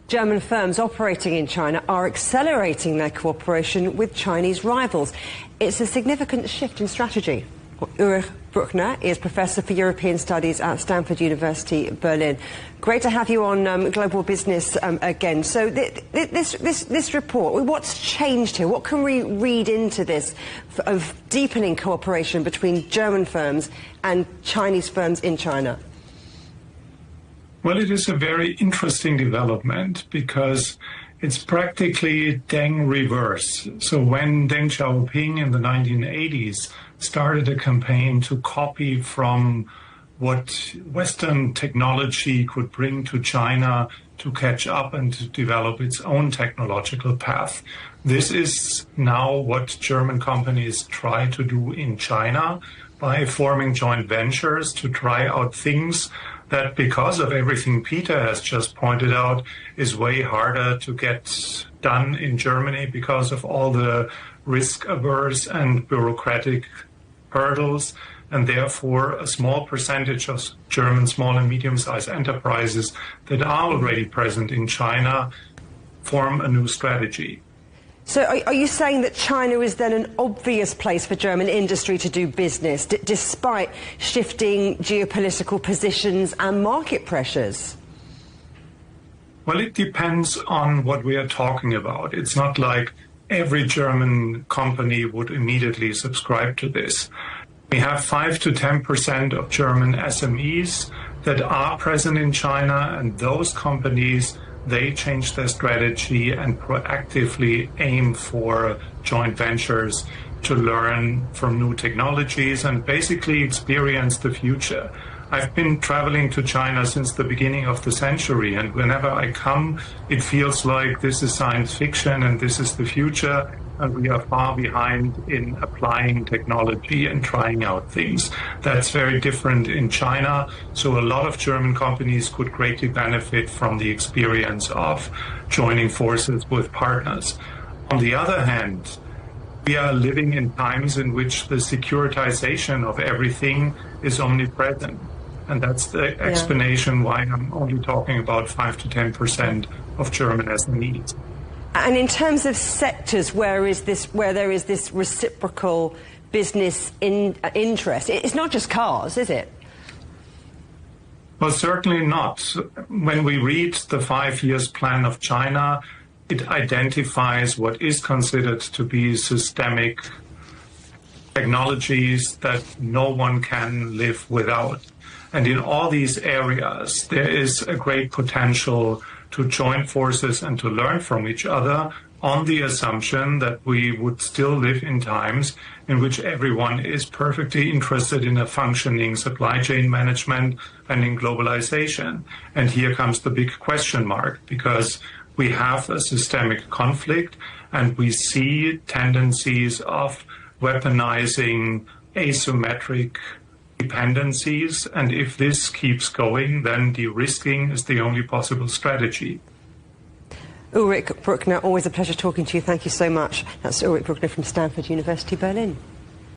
German firms operating in China are accelerating their cooperation with Chinese rivals. It's a significant shift in strategy. Ulrich Brückner is Professor for European Studies at Stanford University, Berlin. Great to have you on Global Business again. So this report, what's changed here? What can we read into this of deepening cooperation between German firms and Chinese firms in China? Well, it is a very interesting development because it's practically Deng reverse. So when Deng Xiaoping in the 1980s started a campaign to copy from what Western technology could bring to China to catch up and to develop its own technological path, this is now what German companies try to do in China by forming joint ventures to try out things that, because of everything Peter has just pointed out, is way harder to get done in Germany because of all the risk-averse and bureaucratic hurdles, and therefore a small percentage of German small and medium-sized enterprises that are already present in China form a new strategy. So are you saying that China is then an obvious place for German industry to do business, despite shifting geopolitical positions and market pressures? Well, it depends on what we are talking about. It's not like every German company would immediately subscribe to this. We have 5 to 10% of German SMEs that are present in China, and those companies, they change their strategy and proactively aim for joint ventures to learn from new technologies and basically experience the future. I've been traveling to China since the beginning of the century, and whenever I come, it feels like this is science fiction and this is the future, and we are far behind in applying technology and trying out things. That's very different in China, so a lot of German companies could greatly benefit from the experience of joining forces with partners. On the other hand, we are living in times in which the securitization of everything is omnipresent. And that's the explanation why I'm only talking about 5 to 10% of German SMEs. And in terms of sectors where there is this reciprocal business interest, it's not just cars, is it? Well, certainly not. When we read the 5 years plan of China, it identifies what is considered to be systemic technologies that no one can live without. And in all these areas, there is a great potential to join forces and to learn from each other on the assumption that we would still live in times in which everyone is perfectly interested in a functioning supply chain management and in globalization. And here comes the big question mark, because we have a systemic conflict and we see tendencies of weaponizing asymmetric dependencies, and if this keeps going, then de-risking is the only possible strategy. Ulrich Brückner, always a pleasure talking to you. Thank you so much. That's Ulrich Brückner from Stanford University, Berlin.